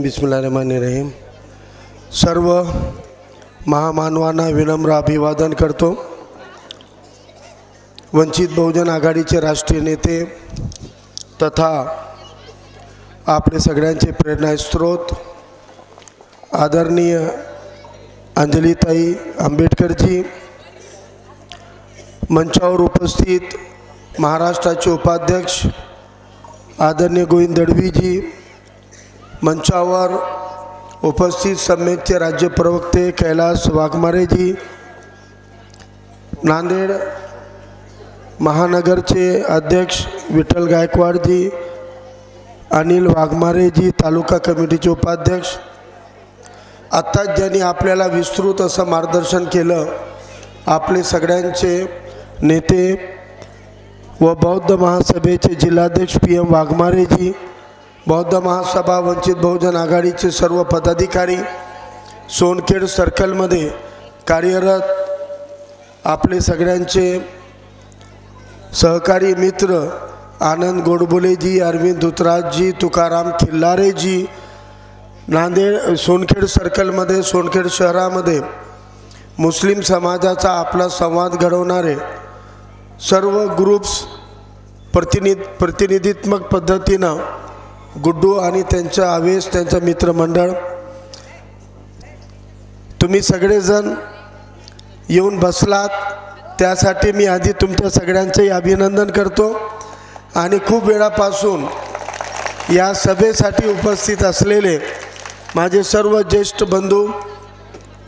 बिस्मिल्लाहिर्रहमानिर्रहीम। सर्व महामानवांना विनम्र अभिवादन करतो। वंचित बहुजन आघाडीचे राष्ट्रीय नेते तथा आपले सगळ्यांचे प्रेरणास्त्रोत आदरणीय अंजलीताई आंबेडकरजी, मंचावर उपस्थित महाराष्ट्राचे उपाध्यक्ष आदरणीय गोविंद दळवीजी, मंचावर उपस्थित सम्मेलनाचे राज्य प्रवक्ते कैलास वाघमारेजी, नांदेड महानगरचे अध्यक्ष विठ्ठल गायकवाडजी, अनिल वाघमारेजी, तालुका कमिटीचे उपाध्यक्ष, आत्ताच ज्यांनी आपल्याला विस्तृत असं मार्गदर्शन केलं, आपले सगळ्यांचे नेते व बौद्ध महासभेचे जिल्हाध्यक्ष PM वाघमारेजी, बौद्ध महासभा वंचित बहुजन आघाडीचे सर्व पदाधिकारी, सोनखेड सर्कलमध्ये कार्यरत आपले सगळ्यांचे सहकारी मित्र आनंद गोडबोलेजी, अरविंद धुतराजजी, तुकाराम खिल्लारेजी, नांदेड सोनखेड सर्कलमध्ये सोनखेड शहरामध्ये मुस्लिम समाजाचा आपला संवाद घडवणारे सर्व ग्रुप्स प्रतिनिधित्मक पद्धतीनं गुड्डू आणि त्यांचा आवेश, त्यांचा मित्रमंडळ, तुम्ही सगळेजण येऊन बसलात त्यासाठी मी आधी तुमच्या सगळ्यांचंही अभिनंदन करतो। आणि खूप वेळापासून या सभेसाठी उपस्थित असलेले माझे सर्व ज्येष्ठ बंधू,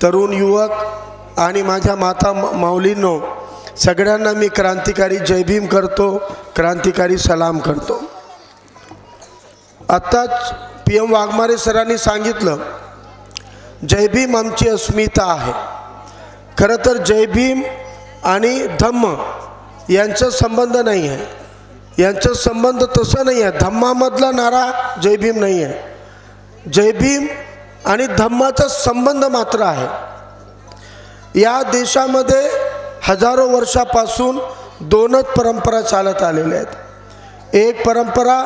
तरुण युवक आणि माझ्या माता माऊलींनो, सगळ्यांना मी क्रांतिकारी जय भीम करतो, क्रांतिकारी सलाम करतो। आत्ताच PM वाघमारे सरांनी सांगितलं, जय भीम आमची अस्मिता आहे। खरं तर जय भीम आणि धम्म यांचा संबंध नाही आहे, यांचा संबंध तसा नाही आहे। धम्मामधला नारा जय भीम नाही आहे, जय भीम आणि धम्माचा संबंध मात्र आहे। या देशामध्ये हजारो वर्षापासून दोनच परंपरा चालत आलेल्या आहेत। एक परंपरा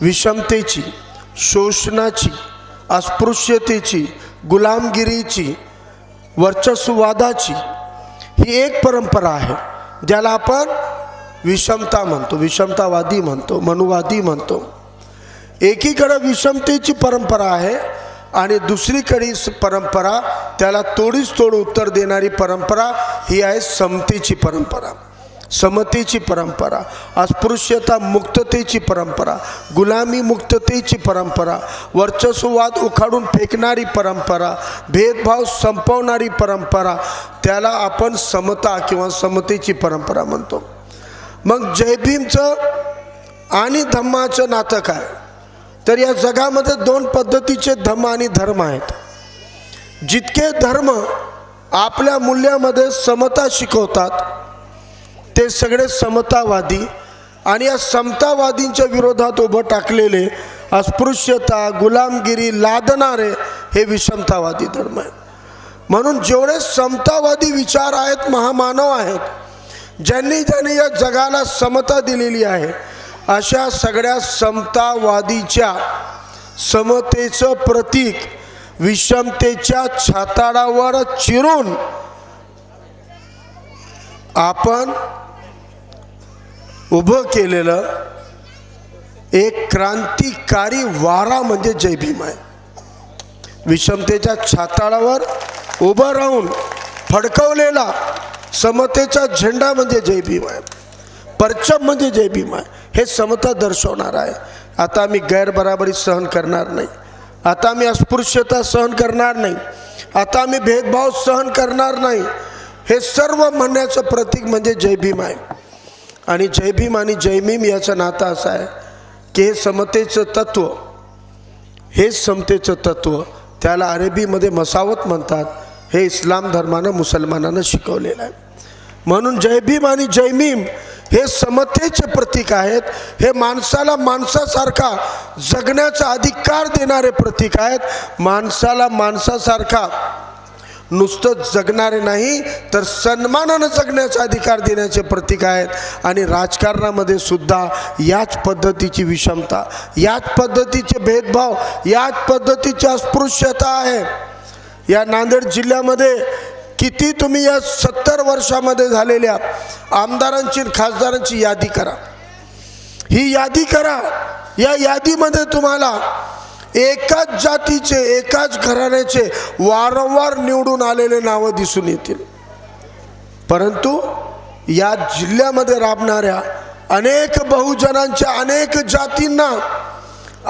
विषमतेची, शोषणाची, अस्पृश्यतेची, गुलामगिरीची, वर्चस्ववादाची, ही एक परंपरा आहे ज्याला आपण विषमता म्हणतो, विषमतावादी म्हणतो, मनुवादी म्हणतो। एकीकडे विषमतेची परंपरा आहे आणि दुसरीकडे परंपरा, त्याला तोडीस तोड उत्तर देणारी परंपरा ही आहे समतेची परंपरा, समतेची परंपरा, अस्पृश्यता मुक्ततेची परंपरा, गुलामी मुक्ततेची परंपरा, वर्चस्ववाद उखाडून फेकणारी परंपरा, भेदभाव संपवणारी परंपरा, त्याला आपण समता किंवा समतेची परंपरा म्हणतो। मग जय भीमचं आणि धम्माचं नातं काय? तर या जगामध्ये दोन पद्धतीचे धम्म आणि धर्म आहेत। जितके धर्म आपल्या मूल्यामध्ये समता शिकवतात ते सगळे समतावादी, आणि या समतावादींच्या विरोधात उभं टाकलेले अस्पृश्यता, गुलामगिरी लादणारे हे विषमतावादी धर्म आहेत। म्हणून जेवढे समतावादी विचार आहेत, महामानव आहेत, ज्यांनी या जगाला समता दिलेली आहे, अशा सगळ्या समतावादीच्या समतेचं प्रतीक विषमतेच्या छाताडावर चिरून आपण उभं केलेलं एक क्रांतिकारी वारा म्हणजे जय भीम आहे। विषमतेच्या छाताडावर उभं राहून फडकवलेला समतेचा झेंडा म्हणजे जय भीम आहे, परचम म्हणजे जय भीम आहे। हे समता दर्शवणार आहे। आता आम्ही गैरबराबरी सहन करणार नाही, आता आम्ही अस्पृश्यता सहन करणार नाही, आता आम्ही भेदभाव सहन करणार नाही, हे सर्व म्हणण्याचं प्रतीक म्हणजे जय भीम आहे। आणि जय भीम आणि जय भीम याचं नातं असं आहे की हे समतेचं तत्व, हे समतेचं तत्व, त्याला अरेबीमध्ये मसावत म्हणतात, हे इस्लाम धर्मानं मुसलमानांना शिकवलेलं आहे। म्हणून जय भीम आणि जय भीम हे समतेचे प्रतीक आहेत। हे माणसाला माणसासारखा जगण्याचा अधिकार देणारे प्रतीक आहेत, माणसाला माणसासारखा नुसतं जगणारे नाही तर सन्मानानं जगण्याचा अधिकार देण्याचे प्रतीक आहेत। आणि राजकारणामध्ये सुद्धा याच पद्धतीची विषमता, याच पद्धतीचे भेदभाव, याच पद्धतीची अस्पृश्यता आहे। या नांदेड जिल्ह्यामध्ये किती तुम्ही या 70 वर्षामध्ये झालेल्या आमदारांची खासदारांची यादी करा, ही यादी करा। या यादीमध्ये तुम्हाला एकाच जातीचे, एकाच घराण्याचे वारंवार निवडून आलेले नावं दिसून येतील। परंतु या जिल्ह्यामध्ये राबणाऱ्या अनेक बहुजनांच्या अनेक जातींना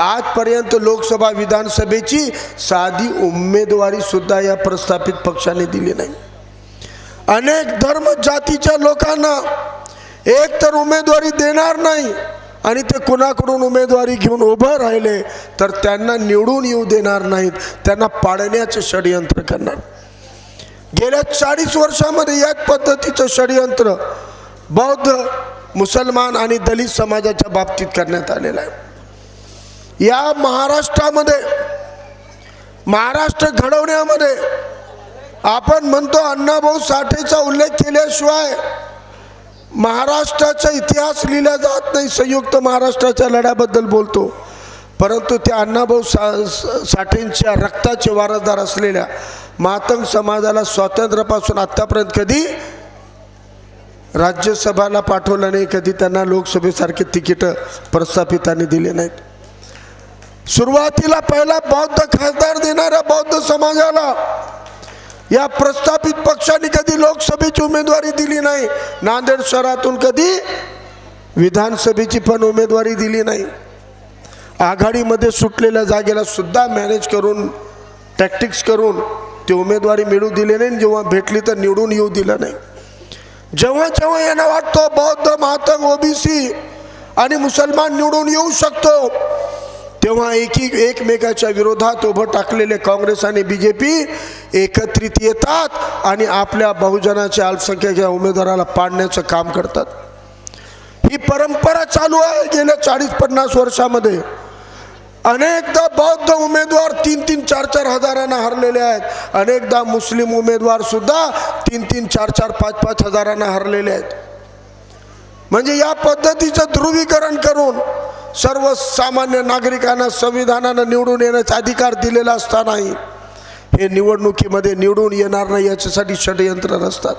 आजपर्यंत लोकसभा विधानसभेची साधी उमेदवारी सुद्धा या प्रस्थापित पक्षाने दिली नाही। अनेक धर्म जातीच्या लोकांना एक तर उमेदवारी देणार नाही आणि ते कुणाकडून उमेदवारी घेऊन उभं राहिले तर त्यांना निवडून येऊ देणार नाहीत, त्यांना पाडण्याचे षडयंत्र करणार। गेल्या 40 वर्षामध्ये याच पद्धतीचं षडयंत्र बौद्ध, मुसलमान आणि दलित समाजाच्या बाबतीत करण्यात आलेलं आहे। या महाराष्ट्रामध्ये, महाराष्ट्र घडवण्यामध्ये आपण म्हणतो अण्णाभाऊ साठेचा उल्लेख केल्याशिवाय महाराष्ट्राचा इतिहास लिहिला जात नाही। संयुक्त महाराष्ट्राच्या लढ्याबद्दल बोलतो, परंतु त्या अण्णाभाऊ साठेंच्या रक्ताचे वारसदार असलेल्या मातंग समाजाला स्वातंत्र्यापासून आतापर्यंत कधी राज्यसभाला पाठवलं नाही, कधी त्यांना लोकसभेसारखे तिकीट प्रस्थापितांनी दिले नाहीत। सुरुवातीला पहिला बौद्ध खासदार देणाऱ्या बौद्ध समाजाला या प्रस्थापित पक्षाने कधी लोकसभेची उमेदवारी दिली नाही, नांदेड शहरातून कधी विधानसभेची पण उमेदवारी दिली नाही। आघाडीमध्ये सुटलेल्या जागेला सुद्धा मॅनेज करून, टॅक्टिक्स करून ते उमेदवारी मिळू दिले नाही। जेव्हा भेटली तर निवडून येऊ दिलं नाही। जेव्हा जेव्हा यांना वाटतं बौद्ध, मातंग, ओबीसी आणि मुसलमान निवडून येऊ शकतो, तेव्हा एकमेकाच्या विरोधात उभं टाकलेले काँग्रेस आणि बीजेपी एकत्रित येतात आणि आपल्या बहुजनाच्या अल्पसंख्याच्या उमेदवाराला पाडण्याचं काम करतात। ही परंपरा चालू आहे गेल्या 40-50 वर्षामध्ये। अनेकदा बौद्ध उमेदवार 3-3, 4-4 हजारांना हरलेले आहेत। अनेकदा मुस्लिम उमेदवार सुद्धा 3-3, 4-4, 5-5 हजारांना हरलेले आहेत। म्हणजे या पद्धतीचं ध्रुवीकरण करून सर्वसामान्य नागरिकांना संविधानानं निवडून येण्याचा अधिकार दिलेला असतानाही हे निवडणुकीमध्ये निवडून येणार नाही याच्यासाठी षडयंत्र रचतात।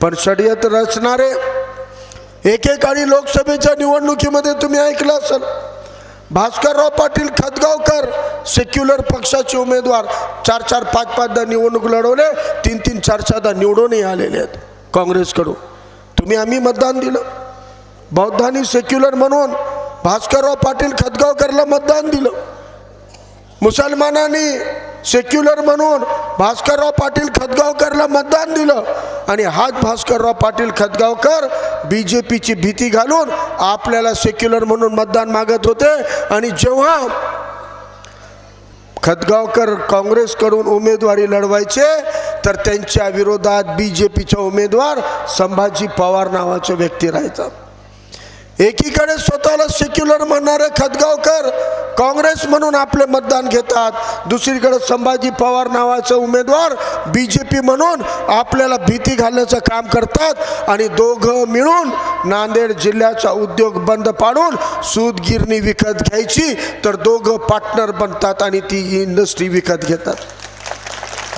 पण षडयंत्र रचणारे एकेकाळी लोकसभेच्या निवडणुकीमध्ये तुम्ही ऐकलं असेल, भास्करराव पाटील खतगावकर सेक्युलर पक्षाचे उमेदवार 4-4, 5-5दा निवडणूक लढवले, 3-3, 4-4दा निवडूनही आलेले आहेत काँग्रेसकडून। तुम्ही आम्ही मतदान दिलं, बौद्धांनी सेक्युलर म्हणून भास्करराव पाटील खतगावकरला मतदान दिलं, मुसलमानांनी सेक्युलर म्हणून भास्करराव पाटील खतगावकरला मतदान दिलं। आणि हाच भास्करराव पाटील खतगावकर बीजेपीची भीती घालून आपल्याला सेक्युलर म्हणून मतदान मागत होते। आणि जेव्हा खतगावकर काँग्रेसकडून उमेदवारी लढवायचे तर त्यांच्या विरोधात बीजेपीचा उमेदवार संभाजी पवार नावाचा व्यक्ती राहायचा। एकीकडे स्वतःला सेक्युलर म्हणणारे खतगावकर काँग्रेस म्हणून आपले मतदान घेतात, दुसरीकडे संभाजी पवार नावाचा उमेदवार बीजेपी म्हणून आपल्याला भीती घालण्याचं काम करतात। आणि दोघं मिळून नांदेड जिल्ह्याचा उद्योग बंद पाडून सूतगिरणी विकत घ्यायची, तर दोघं पार्टनर बनतात आणि ती इंडस्ट्री विकत घेतात।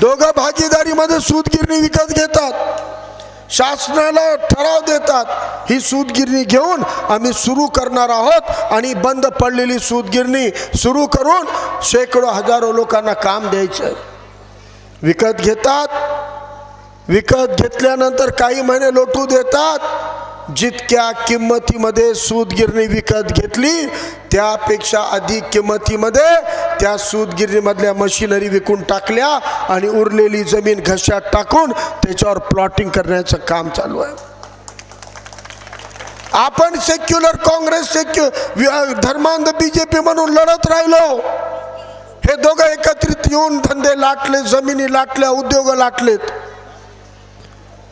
दोघं भागीदारीमध्ये सूतगिरणी विकत घेतात, शासनाला ठराव देतात, ही सूतगिरणी घेऊन आम्ही सुरू करणार आहोत आणि बंद पडलेली सूतगिरणी सुरू करून शेकडो हजारो लोकांना काम द्यायचं। विकत घेतात, विकत घेतल्यानंतर काही महिने लोटू देतात। जितक्या किंमतीमध्ये सूतगिरणी विकत घेतली त्यापेक्षा अधिक किंमतीमध्ये त्या सूतगिरणीमधल्या मशिनरी विकून टाकल्या आणि उरलेली जमीन घशात टाकून त्याच्यावर प्लॉटिंग करण्याचं काम चालू आहे। आपण सेक्युलर काँग्रेस, धर्मांध बीजेपी म्हणून लढत राहिलो, हे दोघं एकत्रित येऊन धंदे लाटले, जमिनी लाटल्या, उद्योग लाटलेत।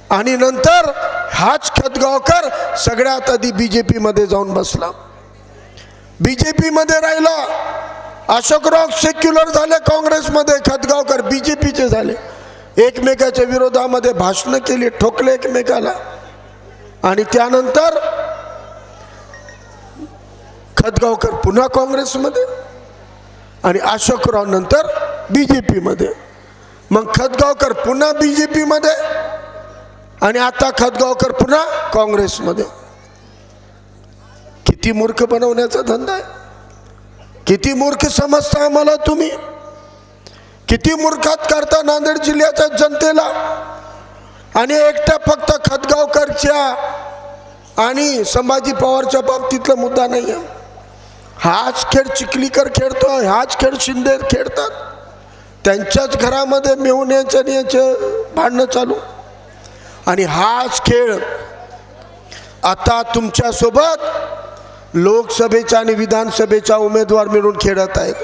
आणि नंतर हाच खतगावकर सगळ्यात आधी बीजेपी मध्ये जाऊन बसला, बीजेपी मध्ये राहिला। अशोकराव सेक्युलर झाले काँग्रेसमध्ये, खतगावकर बीजेपीचे झाले। एकमेकाच्या विरोधामध्ये भाषणं केली, ठोकले एकमेकाला. आणि त्यानंतर खतगावकर पुन्हा काँग्रेसमध्ये आणि अशोकराव नंतर BJP मध्ये. मग खतगावकर पुन्हा BJP मध्ये आणि आता खतगावकर पुन्हा काँग्रेसमध्ये. किती मूर्ख बनवण्याचा धंदा आहे. किती मूर्ख समजता आम्हाला तुम्ही. किती मूर्खात करता नांदेड जिल्ह्याच्या जनतेला. आणि एकट्या फक्त खतगावकरच्या आणि संभाजी पवारच्या बाबतीतला मुद्दा नाही आहे. हाच खेळ चिखलीकर खेळतो, हाच खेळ शिंदे खेळतात. त्यांच्याच घरामध्ये मेहुण्याचं आणि याचं भांडणं चालू. आणि हाच खेळ आता तुमच्यासोबत लोकसभेचा आणि विधानसभेचा उमेदवार मिळून खेळत आहेत.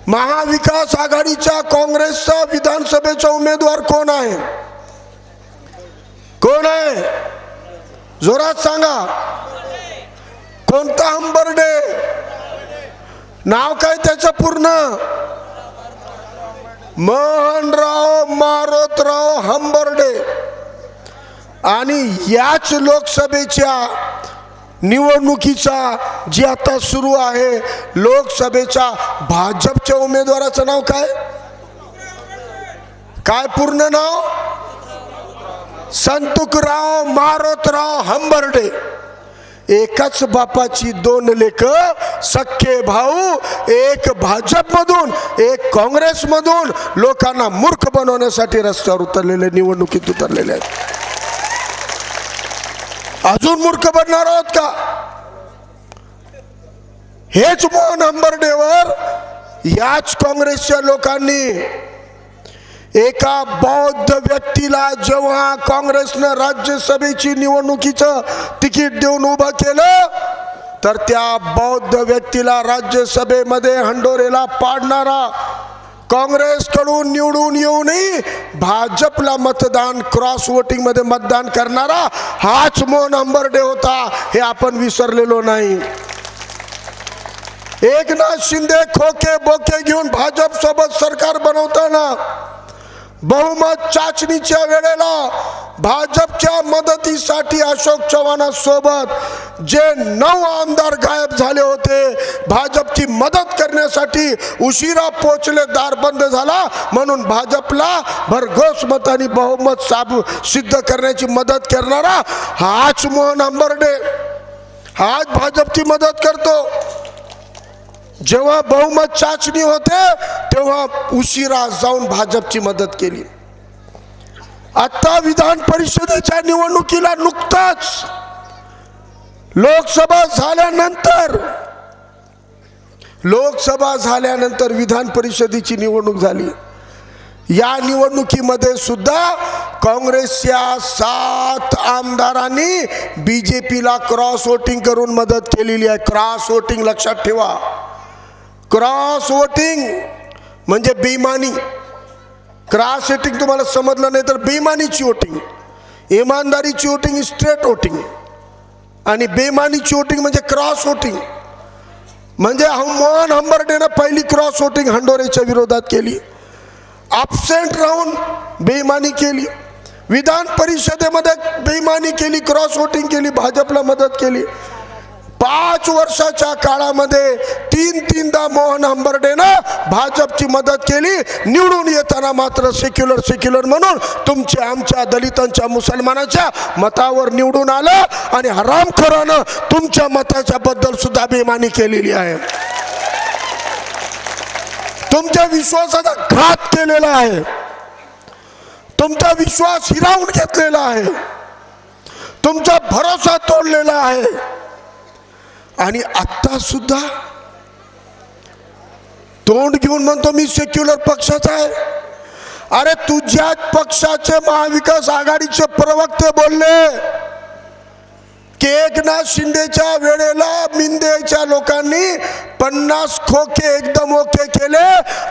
महाविकास आघाडीच्या काँग्रेसचा विधानसभेचा उमेदवार कोण आहे? कोण आहे? जोरात सांगा. कोणता हंबर्डे? नाव काय त्याचं पूर्ण? मोहनराव मारोतराव हंबर्डे. आणि याच लोकसभेच्या निवडणुकीचा जी आता सुरू आहे, लोकसभेच्या भाजपच्या उमेदवाराचं नाव काय? काय पूर्ण नाव? संतुकराव मारोतराव हंबर्डे. एकाच बापाची दोन लेक, सख्खे भाऊ. एक भाजपमधून, एक काँग्रेसमधून लोकांना मूर्ख बनवण्यासाठी रस्त्यावर उतरलेले, निवडणुकीत उतरलेले आहेत. अजून मूर्ख बनणार आहोत का? हेच मोहन हंबर्डेवर याच काँग्रेसच्या लोकांनी एका बौद्ध व्यक्तीला जेव्हा काँग्रेसनं राज्यसभेची निवडणुकीचं तिकीट देऊन उभं केलं, तर त्या बौद्ध व्यक्तीला राज्यसभेमध्ये हंडोरेला पाडणारा, काँग्रेसकडून निवडून येऊनही भाजपला मतदान, क्रॉस वोटिंग मध्ये मतदान करणारा हाच मोहन हंबर्डे होता. हे आपण विसरलेलो नाही. एकनाथ शिंदे खोके बोके घेऊन भाजप सोबत सरकार बनवताना बहुमत चाचणीच्या वेळेला भाजपच्या मदतीसाठी अशोक चव्हाणांसोबत जे 9 आमदार गायब झाले होते, भाजपची मदत करण्यासाठी उशिरा पोहोचले, दार बंद झाला म्हणून भाजपला भरघोस मतांनी बहुमत सिद्ध करण्याची मदत करणारा हाच मोहन हंबर्डे. हाच भाजपची मदत करतो. जेव्हा बहुमत चाचणी होते तेव्हा उशिरा जाऊन भाजपची मदत केली. आता विधान परिषदेच्या निवडणुकीला नुकताच लोकसभा झाल्यानंतर विधान परिषदेची निवडणूक झाली. या निवडणुकीमध्ये सुद्धा काँग्रेसच्या 7 आमदारांनी BJPला क्रॉस वोटिंग करून मदत केलेली आहे. क्रॉस वोटिंग लक्षात ठेवा. क्रॉस वोटिंग म्हणजे बेईमानी. क्रॉस वोटिंग तुम्हाला समजलं नाही तर बेईमानीची वोटिंग. इमानदारीची वोटिंग स्ट्रेट वोटिंग आणि बेईमानीची वोटिंग म्हणजे क्रॉस वोटिंग. म्हणजे मोहन हंबर्डेनं पहिली क्रॉस वोटिंग हंडोरेच्या विरोधात केली. ॲब्सेंट राहून बेईमानी केली. विधान परिषदेमध्ये बेईमानी केली, क्रॉस वोटिंग केली, भाजपला मदत केली. 5 वर्षाच्या काळामध्ये 3दा मोहन हंबर्डेनं भाजपची मदत केली. निवडून येताना मात्र सेक्युलर म्हणून तुमच्या, आमच्या, दलितांच्या, मुसलमानाच्या मतावर निवडून आलं आणि हरामखोरानं तुमच्या मताच्या बद्दल सुद्धा बेईमानी केलेली आहे. तुमच्या विश्वासाचा घात केलेला आहे. तुमचा विश्वास हिरावून घेतलेला आहे. तुमचा भरोसा तोडलेला आहे. आणि आता सुद्धा तोंड घेऊन म्हणतो मी सेक्युलर पक्षाचा आहे. अरे तुझ्याच पक्षाचे महाविकास आघाडीचे प्रवक्ते बोलले की एकनाथ शिंदेच्या वेळेला मिंदेच्या लोकांनी 50 खोके एकदम ओके केले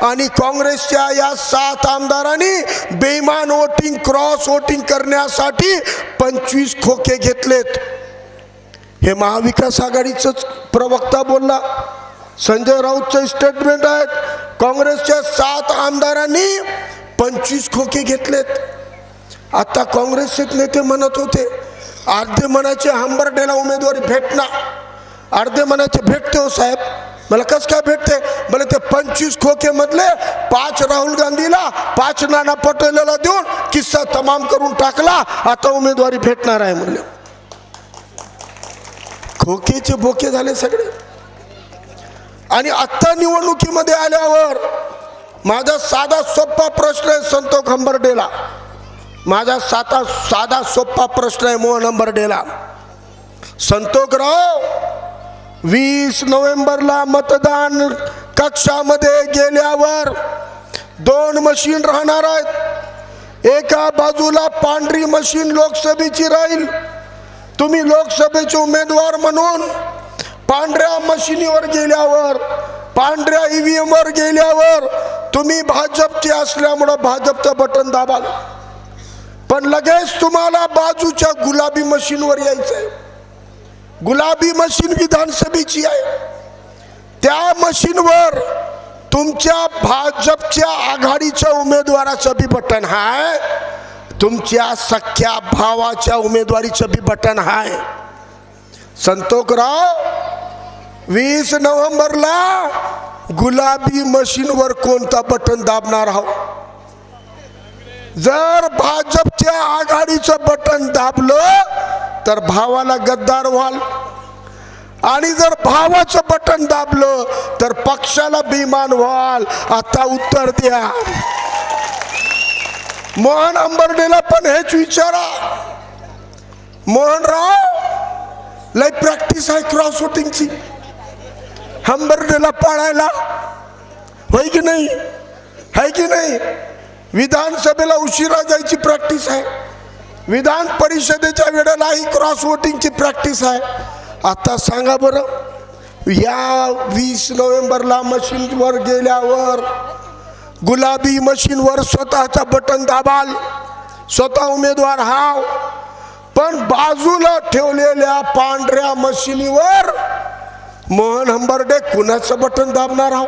आणि काँग्रेसच्या या 7 आमदारांनी बेईमान वोटिंग, क्रॉस वोटिंग करण्यासाठी 25 खोके घेतलेत. हे महाविकास आघाडीचाच प्रवक्ता बोलला. संजय राऊतचे स्टेटमेंट आहेत. काँग्रेसच्या 7 आमदारांनी 25 खोके घेतलेत. आता काँग्रेसचे नेते म्हणत होते, अर्धे म्हणायचे हंबर्डेला उमेदवारी भेटणार, अर्धे म्हणायचे भेटते हो साहेब. मला कस काय भेटते? मला ते 25 खोके मधले 5 राहुल गांधीला, 5 नाना पटोलेला देऊन किस्सा तमाम करून टाकला. आता उमेदवारी भेटणार आहे म्हणले. खोकेचे बोके झाले सगळे. आणि आता निवडणुकीमध्ये आल्यावर माझा साधा सोपा प्रश्न आहे संतोष हंबर्डेला. माझा साधा सोपा प्रश्न आहे मोहन हंबर्डेला. संतोषराव, 20 नोव्हेंबरला मतदान कक्षामध्ये गेल्यावर 2 मशीन राहणार आहेत. एका बाजूला पांढरी मशीन लोकसभेची राहील. तुम्ही लोकसभेचे उमेदवार म्हणून पांढऱ्या मशीनीवर गेल्यावर, पांढऱ्या EVM वर गेल्यावर तुम्ही भाजपचे असल्यामुळे भाजपचं बटन दाबाल, पण लगेच तुम्हाला बाजूच्या गुलाबी मशीनवर यायचंय. गुलाबी मशीन विधानसभेची आहे. त्या मशीनवर तुमच्या भाजपच्या आघाडीच्या उमेदवाराचं बी बटन आहे, तुमच्या सख्या भावाच्या उमेदवारीचं बी बटन आहे. संतोषराव, 20 नोव्हेंबरला गुलाबी मशीनवर कोणता बटन दाबणार आहोत? जर भाजपच्या आघाडीचं बटन दाबलं तर भावाला गद्दार व्हाल, आणि जर भावाचं बटन दाबलं तर पक्षाला बेईमान व्हाल. आता उत्तर द्या. मोहन हंबर्डेला पण हेच विचारा. मोहनराव, लय प्रॅक्टिस आहे क्रॉस वोटिंगची, हंबर्डेला पाळायला, होय की नाही? आहे की नाही? विधानसभेला उशिरा जायची प्रॅक्टिस आहे, विधान परिषदेच्या वेळेलाही क्रॉस वोटिंगची प्रॅक्टिस आहे. आता सांगा बरं, या 20 नोव्हेंबरला मशीनवर गेल्यावर गुलाबी मशीनवर स्वतःचा बटन दाबाल, स्वतः उमेदवार हाव, पण बाजूला ठेवलेल्या पांढऱ्या मशीनीवर मोहन हंबर्डे कुणाचं बटन दाबणार आहो?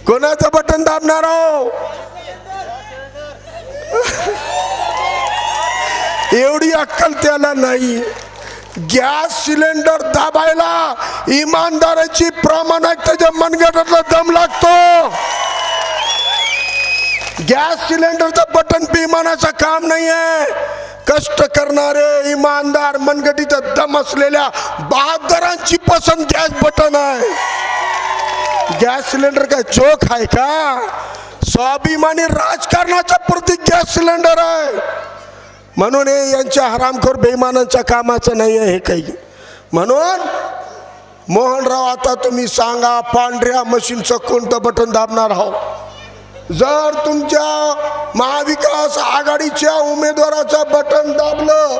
कोणाचं बटन दाबणार आहो? एवढी अक्कल त्याला नाही. गॅस सिलेंडर दाबायला इमानदाराची प्रामाणिकतेच्या मनगटातला दम लागतो. गॅस सिलेंडरचं बटन बेईमानाचं काम नाही आहे. कष्ट करणारे इमानदार मनगटीचा दम असलेल्या बहादरांची पसंत गॅस बटन आहे. गॅस सिलेंडर काय जोक आहे का? स्वाभिमानी राजकारणाचं प्रतीक गॅस सिलेंडर आहे. म्हणून हे यांच्या हरामखोर बेईमानांच्या कामाचं नाही आहे हे काही. म्हणून मोहनराव, आता तुम्ही सांगा, पांढऱ्या मशीनचं कोणतं बटन दाबणार आहोत? जर तुमच्या महाविकास आघाडीच्या उमेदवाराचं बटन दाबलं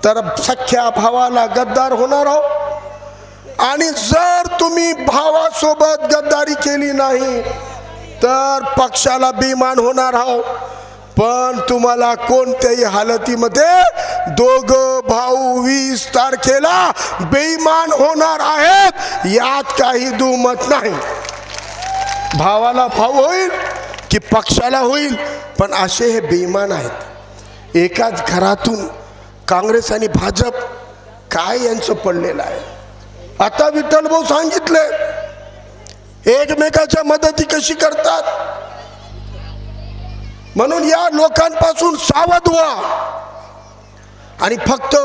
तर सख्या भावाला गद्दार होणार आहोत, आणि जर तुम्ही भावासोबत गद्दारी केली नाही तर पक्षाला बेईमान होणार आहोत. पण तुम्हाला कोणत्याही हालतीमध्ये दोघं भाऊ 20 तारखेला बेईमान होणार आहेत, यात काही दुमत नाही. भावाला भाऊ होईल की पक्षाला होईल, पण असे हे बेईमान आहेत. एकाच घरातून काँग्रेस आणि भाजप काय यांचं पडलेलं आहे. आता विठ्ठल भाऊ सांगितले एकमेकाच्या मदती कशी करतात. म्हणून या लोकांपासून सावध व्हा. आणि फक्त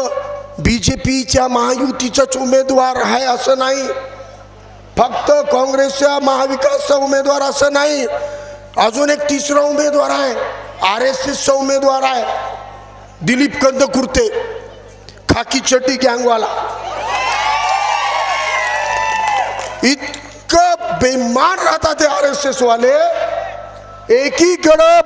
BJPच्या महायुतीचाच उमेदवार आहे असं नाही, फक्त काँग्रेसच्या महाविकासचा उमेदवार असं नाही. अजून एक तिसरा उमेदवार आहे, RSSचा उमेदवार आहे, दिलीप कंदकुर्ते, खाकी चड्डी गँगवाला. इतकं बेईमान राहतात ते RSS वाले. एकीकडं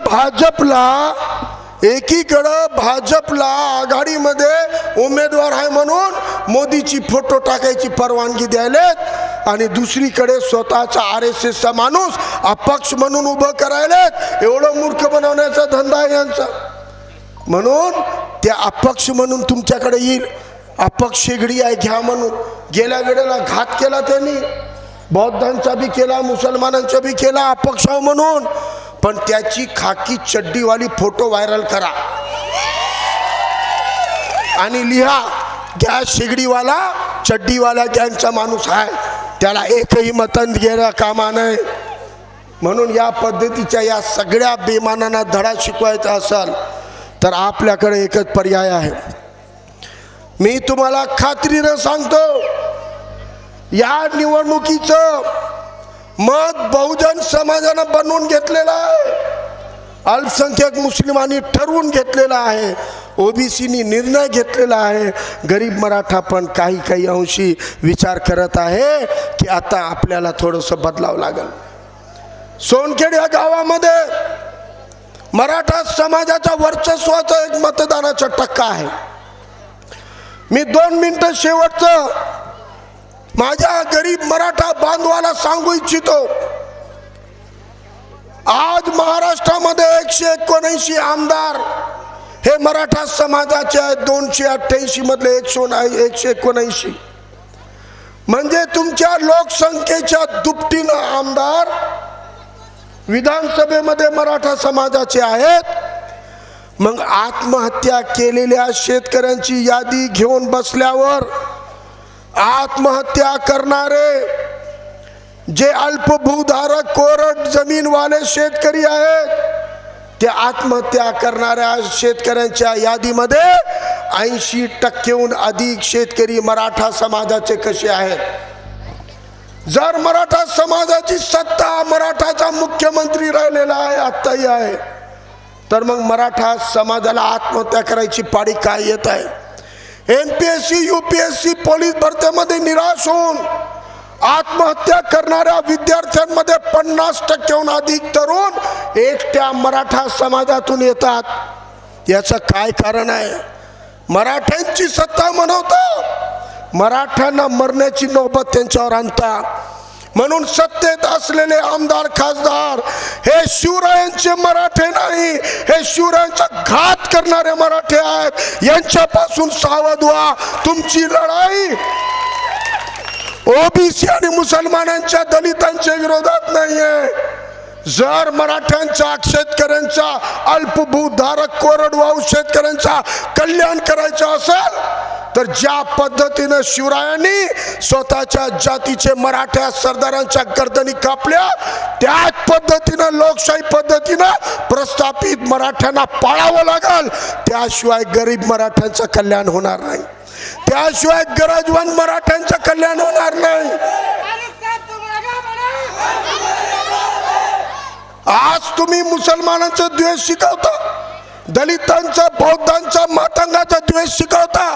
भाजपला आघाडीमध्ये उमेदवार आहे म्हणून मोदीची फोटो टाकायची परवानगी द्यायलेत, आणि दुसरीकडे स्वतःचा RSSचा माणूस अपक्ष म्हणून उभं करायलेत. एवढं मूर्ख बनवण्याचा धंदा आहे यांचा. म्हणून त्या अपक्ष म्हणून तुमच्याकडे येईल, अपक्ष शेगडी आहे घ्या म्हणून. गेल्या वेळेला घात केला त्यांनी, बौद्धांचा बी केला, मुसलमानांचा बी केला अपक्ष म्हणून. पण त्याची खाकी चड्डीवाली फोटो व्हायरल करा आणि लिहा गॅस शेगडीवाला चड्डीवाला गँगचा माणूस आहे, त्याला एकही मतन गेला कामा नाही. म्हणून या पद्धतीच्या या सगळ्या बेमानांना धडा शिकवायचा असेल तर आपल्याकडे एकच पर्याय आहे. मी तुम्हाला खात्रीनं सांगतो, या निवडणुकीचं मत बहुजन समाजानं बनवून घेतलेलं आहे, अल्पसंख्याक मुस्लिमांनी ठरवून घेतलेला आहे, ओबीसीनी निर्णय घेतलेला आहे. गरीब मराठा पण काही काही अंशी विचार करत आहे की आता आपल्याला थोडंसं बदलावं लागेल. सोनखेड या गावामध्ये मराठा समाजाच्या वर्चस्वाचा एक मतदानाचा टक्का आहे. मी 2 मिनिटं शेवटचं माझ्या गरीब मराठा बांधवाला सांगू इच्छितो. आज महाराष्ट्रामध्ये 179 आमदार हे मराठा समाजाचे आहेत. 288 मधले 179 म्हणजे तुमच्या लोकसंख्येच्या दुपटीनं आमदार विधानसभेमध्ये मराठा समाजाचे आहेत. मग आत्महत्या केलेल्या शेतकऱ्यांची यादी घेऊन बसल्यावर आत्महत्या करणारे जे अल्पभूधारक कोरड जमीनवाले शेतकरी आहेत, ते आत्महत्या करणाऱ्या शेतकऱ्यांच्या यादीमध्ये 80% अधिक शेतकरी मराठा समाजाचे कसे आहेत? जर मराठा समाजाची सत्ता मराठाचा मुख्यमंत्री राहिलेला आहे, आत्ताही आहे, तर मग मराठा समाजाला आत्महत्या करायची पाळी काय येत आहे? एमपीएससी यूपीएससी पोलीस भरतीमध्ये निराश होऊन आत्महत्या करणाऱ्या विद्यार्थ्यांमध्ये 50%हून अधिक तरुण एकट्या मराठा समाजातून येतात. याचं काय कारण आहे? मराठ्यांची सत्ता म्हणवतो, मराठ्यांना मरण्याची नौबत त्यांच्यावर आणता. म्हणून सत्तेत असलेले आमदार खासदार हे शिवरायांचे मराठे नाही, हे शिवरायांचा घात करणारे मराठे आहेत. यांच्यापासून सावध व्हा. तुमची लढाई ओबीसी आणि मुसलमानांच्या दलितांच्या विरोधात नाहीये. जर मराठ्यांचा शेतकऱ्यांचा अल्पभूधारक कोरडवाहू शेतकऱ्यांचा कल्याण करायचं असेल तर ज्या पद्धतीनं शिवरायांनी स्वतःच्या जातीचे मराठा सरदारांच्या गर्दनी कापल्या, त्याच पद्धतीनं लोकशाही पद्धतीनं प्रस्थापित मराठ्यांना पाळावं लागल. त्याशिवाय गरीब मराठ्यांचं कल्याण होणार नाही, त्याशिवाय गरजवंत मराठ्यांचं कल्याण होणार नाही. आज तुम्ही मुसलमानांचा द्वेष शिकवता, दलितांचा बौद्धांचा मातंगाचा द्वेष शिकवता.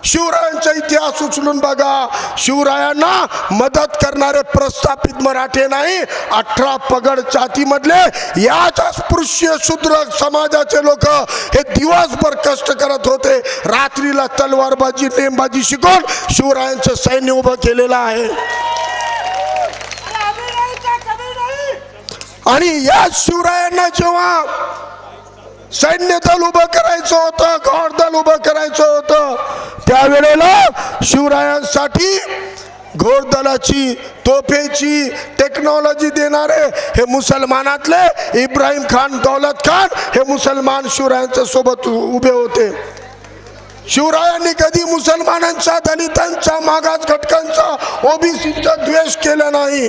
शिवरायांचा इतिहास उचलून बघा. शिवरायांना मदत करणारे प्रस्थापित मराठे नाही, 18 पगड जातीमधले याच अस्पृश्य शूद्र समाजाचे लोक हे दिवसभर कष्ट करत होते. रात्रीला तलवारबाजी नेमबाजी शिकून शिवरायांचं सैन्य उभं केलेलं आहे. आणि या शिवरायांना जेव्हा सैन्य दल उभं करायचं होतं, घोडदल उभं करायचं होतं, त्यावेळेला शिवरायांसाठी घोडदलाची तोफेची टेक्नॉलॉजी देणारे हे मुसलमानातले इब्राहिम खान, दौलत खान हे मुसलमान शिवरायांच्या सोबत उभे होते. शिवरायांनी कधी मुसलमानांचा, दलितांचा, मागास घटकांचा, ओबीसीचा द्वेष केला नाही.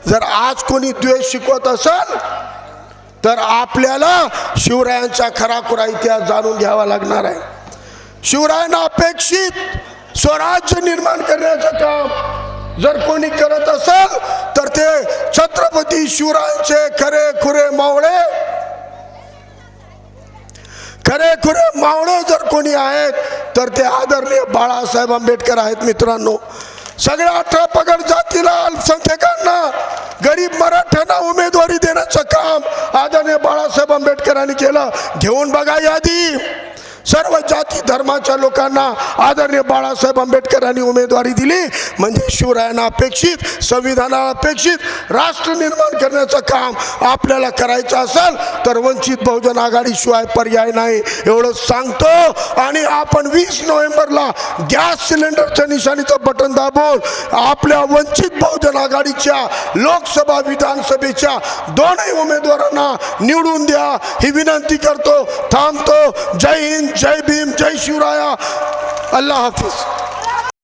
जर आज कोणी द्वेष शिकवत असेल तर आपल्याला शिवरायांचा खराखुरा इतिहास जाणून घ्यावा लागणार आहे. शिवरायांना अपेक्षित स्वराज्य निर्माण करण्याचं काम जर कोणी करत असेल तर ते छत्रपती शिवरायांचे खरेखुरे मावळे जर कोणी आहेत तर ते आदरणीय बाळासाहेब आंबेडकर आहेत. मित्रांनो, सगळ्या 18 पगड जातीला, अल्पसंख्याकांना, गरीब मराठ्यांना उमेदवारी देण्याचं काम आदरणीय बाळासाहेब आंबेडकरांनी केलं. घेऊन बघा यादी. सर्व जाती धर्माच्या लोकांना आदरणीय बाळासाहेब आंबेडकरांनी उमेदवारी दिली म्हणजे शिवरायांना अपेक्षित, संविधानाला अपेक्षित राष्ट्र निर्माण करण्याचं काम आपल्याला करायचं असेल तर वंचित बहुजन आघाडीशिवाय पर्याय नाही एवढं सांगतो. आणि आपण 20 नोव्हेंबरला गॅस सिलेंडरच्या निशाणीचं बटन दाबून आपल्या वंचित बहुजन आघाडीच्या लोकसभा विधानसभेच्या दोन्ही उमेदवारांना निवडून द्या ही विनंती करतो. थांबतो. जय हिंद, जय भीम, जय शिवराया. अल्लाह हाफिज.